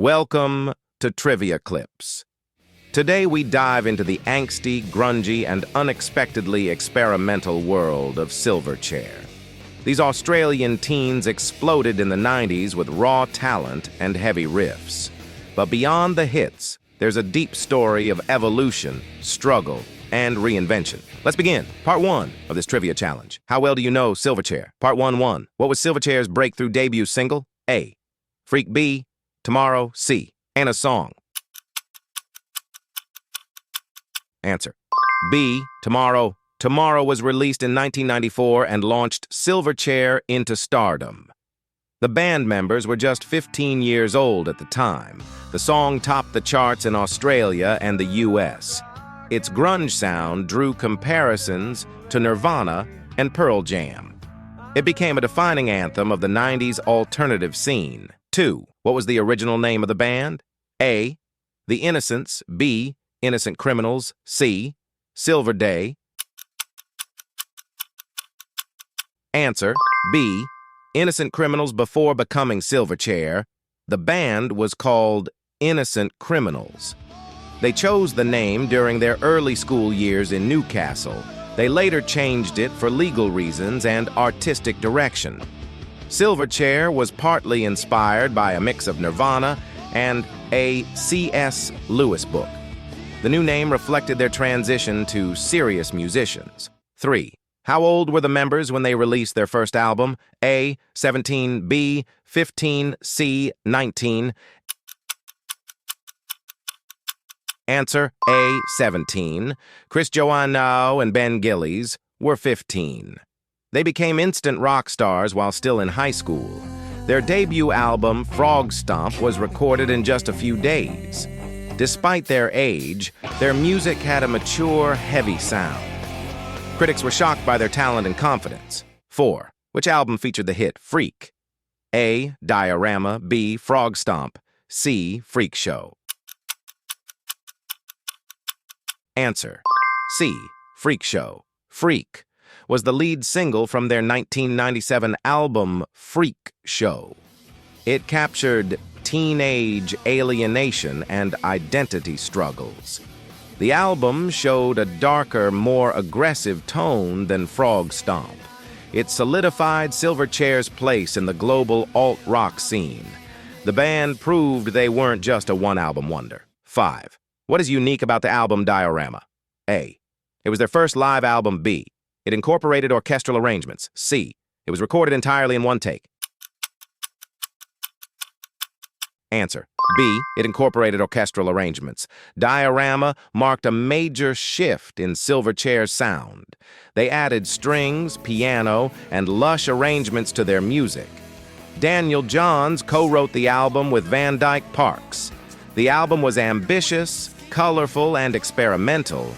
Welcome to Trivia Clips. Today we dive into the angsty, grungy, and unexpectedly experimental world of Silverchair. These Australian teens exploded in the 90s with raw talent and heavy riffs. But beyond the hits, there's a deep story of evolution, struggle, and reinvention. Let's begin. Part 1 of this trivia challenge. How well do you know Silverchair? Part 1-1. What was Silverchair's breakthrough debut single? A. Freak. B. Tomorrow. C. And a song. Answer. B. Tomorrow. Tomorrow was released in 1994 and launched Silverchair into stardom. The band members were just 15 years old at the time. The song topped the charts in Australia and the US. Its grunge sound drew comparisons to Nirvana and Pearl Jam. It became a defining anthem of the 90s alternative scene. 2. What was the original name of the band? A. The Innocents. B. Innocent Criminals. C. Silver Day. Answer. B. Innocent Criminals. Before becoming Silverchair, the band was called Innocent Criminals. They chose the name during their early school years in Newcastle. They later changed it for legal reasons and artistic direction. Silverchair was partly inspired by a mix of Nirvana and a C.S. Lewis book. The new name reflected their transition to serious musicians. 3. How old were the members when they released their first album? A. 17, B. 15, C. 19. Answer. A. 17. Chris Joannou and Ben Gillies were 15. They became instant rock stars while still in high school. Their debut album, Frog Stomp, was recorded in just a few days. Despite their age, their music had a mature, heavy sound. Critics were shocked by their talent and confidence. 4. Which album featured the hit Freak? A. Diorama. B. Frog Stomp. C. Freak Show. Answer. C. Freak Show. Freak was the lead single from their 1997 album Freak Show. It captured teenage alienation and identity struggles. The album showed a darker, more aggressive tone than Frog Stomp. It solidified Silverchair's place in the global alt-rock scene. The band proved they weren't just a one-album wonder. 5. What is unique about the album Diorama? A. It was their first live album. B. It incorporated orchestral arrangements. C. It was recorded entirely in one take. Answer. B. It incorporated orchestral arrangements. Diorama marked a major shift in Silverchair's sound. They added strings, piano, and lush arrangements to their music. Daniel Johns co-wrote the album with Van Dyke Parks. The album was ambitious, colorful, and experimental.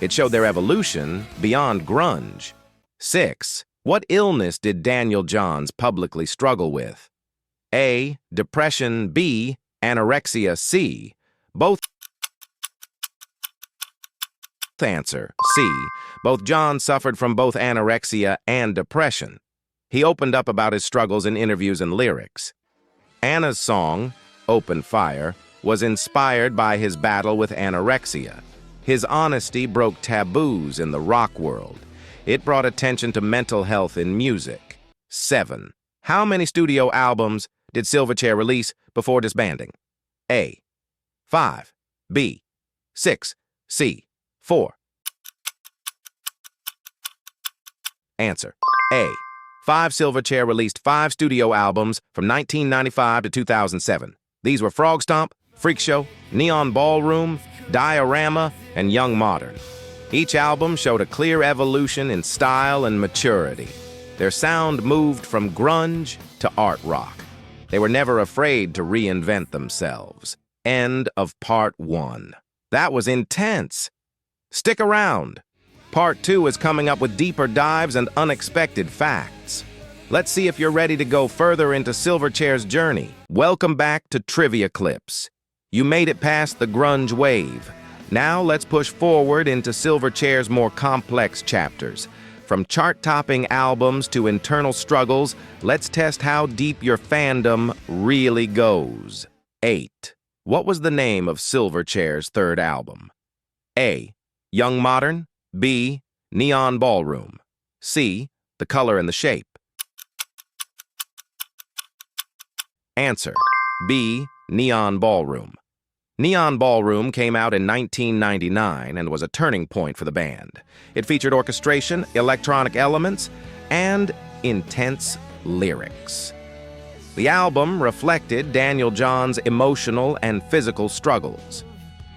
It showed their evolution beyond grunge. 6. What illness did Daniel Johns publicly struggle with? A. Depression. B. Anorexia. C. Both. Answer. C. Both Johns suffered from both anorexia and depression. He opened up about his struggles in interviews and lyrics. Anna's song, Open Fire, was inspired by his battle with anorexia. His honesty broke taboos in the rock world. It brought attention to mental health in music. 7. How many studio albums did Silverchair release before disbanding? A. 5. B. 6. C. 4. Answer. A. 5. Silverchair released 5 studio albums from 1995 to 2007. These were Frog Stomp, Freak Show, Neon Ballroom, Diorama, and Young Modern. Each album showed a clear evolution in style and maturity. Their sound moved from grunge to art rock. They were never afraid to reinvent themselves. End of Part 1. That was intense. Stick around. Part 2 is coming up with deeper dives and unexpected facts. Let's see if you're ready to go further into Silverchair's journey. Welcome back to Trivia Clips. You made it past the grunge wave. Now let's push forward into Silverchair's more complex chapters. From chart-topping albums to internal struggles, let's test how deep your fandom really goes. 8. What was the name of Silverchair's third album? A. Young Modern. B. Neon Ballroom. C. The Color and the Shape. Answer: B. Neon Ballroom. Neon Ballroom came out in 1999 and was a turning point for the band. It featured orchestration, electronic elements, and intense lyrics. The album reflected Daniel John's emotional and physical struggles.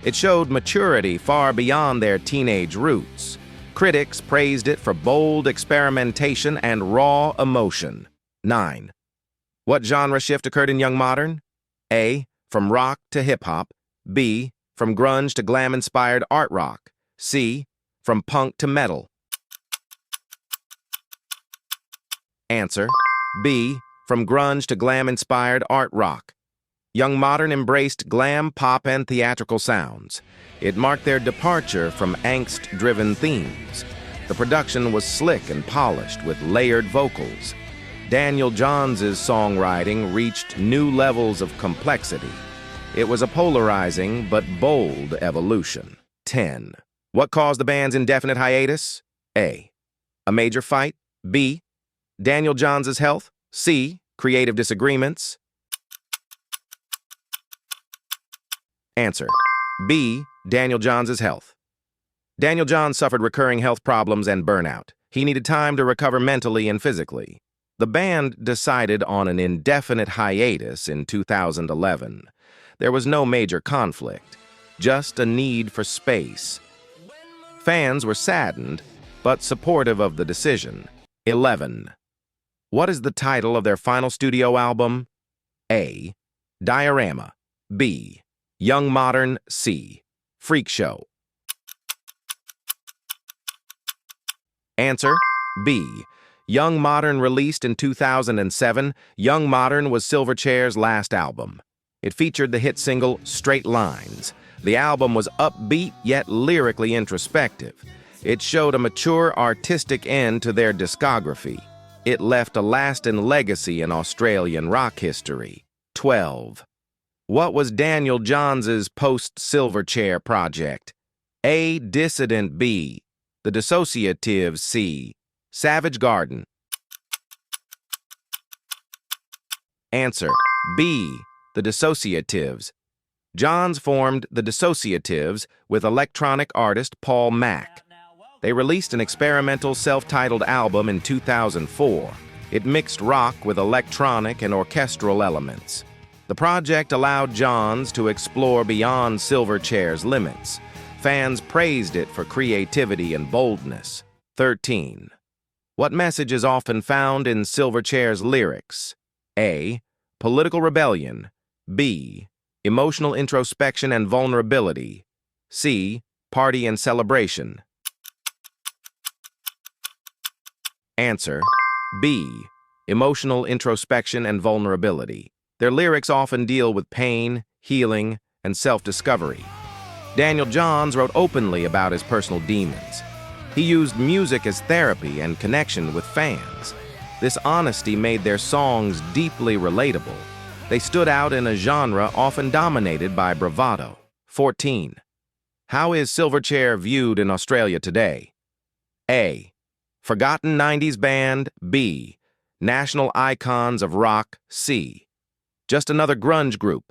It showed maturity far beyond their teenage roots. Critics praised it for bold experimentation and raw emotion. 9. What genre shift occurred in Young Modern? A. From rock to hip-hop. B. From grunge to glam-inspired art rock. C. From punk to metal. Answer: B. From grunge to glam-inspired art rock. Young Modern embraced glam, pop, and theatrical sounds. It marked their departure from angst-driven themes. The production was slick and polished with layered vocals. Daniel Johns' songwriting reached new levels of complexity. It was a polarizing but bold evolution. 10. What caused the band's indefinite hiatus? A. A major fight. B. Daniel Johns' health. C. Creative disagreements. Answer: B. Daniel Johns' health. Daniel Johns suffered recurring health problems and burnout. He needed time to recover mentally and physically. The band decided on an indefinite hiatus in 2011. There was no major conflict, just a need for space. Fans were saddened, but supportive of the decision. 11. What is the title of their final studio album? A. Diorama. B. Young Modern. C. Freak Show. Answer: B. Young Modern. Released in 2007, Young Modern was Silverchair's last album. It featured the hit single Straight Lines. The album was upbeat yet lyrically introspective. It showed a mature artistic end to their discography. It left a lasting legacy in Australian rock history. 12. What was Daniel Johns' post-Silverchair project? A. Dissident. B. The Dissociatives. C. Savage Garden. Answer: B. The Dissociatives. Johns formed the Dissociatives with electronic artist Paul Mack. They released an experimental self-titled album in 2004. It mixed rock with electronic and orchestral elements. The project allowed Johns to explore beyond Silverchair's limits. Fans praised it for creativity and boldness. 13. What message is often found in Silverchair's lyrics? A. Political rebellion. B. Emotional introspection and vulnerability. C. Party and celebration. Answer: B. Emotional introspection and vulnerability. Their lyrics often deal with pain, healing, and self-discovery. Daniel Johns wrote openly about his personal demons. He used music as therapy and connection with fans. This honesty made their songs deeply relatable. They stood out in a genre often dominated by bravado. 14. How is Silverchair viewed in Australia today? A. Forgotten 90s band. B. National icons of rock. C. Just another grunge group.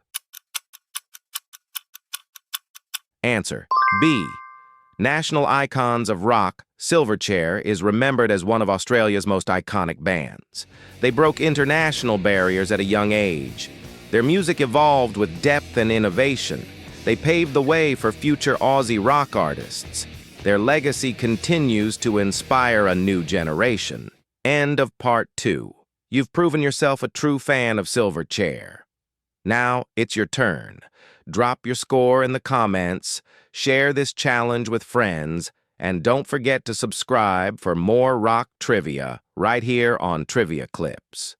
Answer: B. National icons of rock, Silverchair is remembered as one of Australia's most iconic bands. They broke international barriers at a young age. Their music evolved with depth and innovation. They paved the way for future Aussie rock artists. Their legacy continues to inspire a new generation. End of part 2. You've proven yourself a true fan of Silverchair. Now it's your turn. Drop your score in the comments, share this challenge with friends, and don't forget to subscribe for more rock trivia right here on Trivia Clips.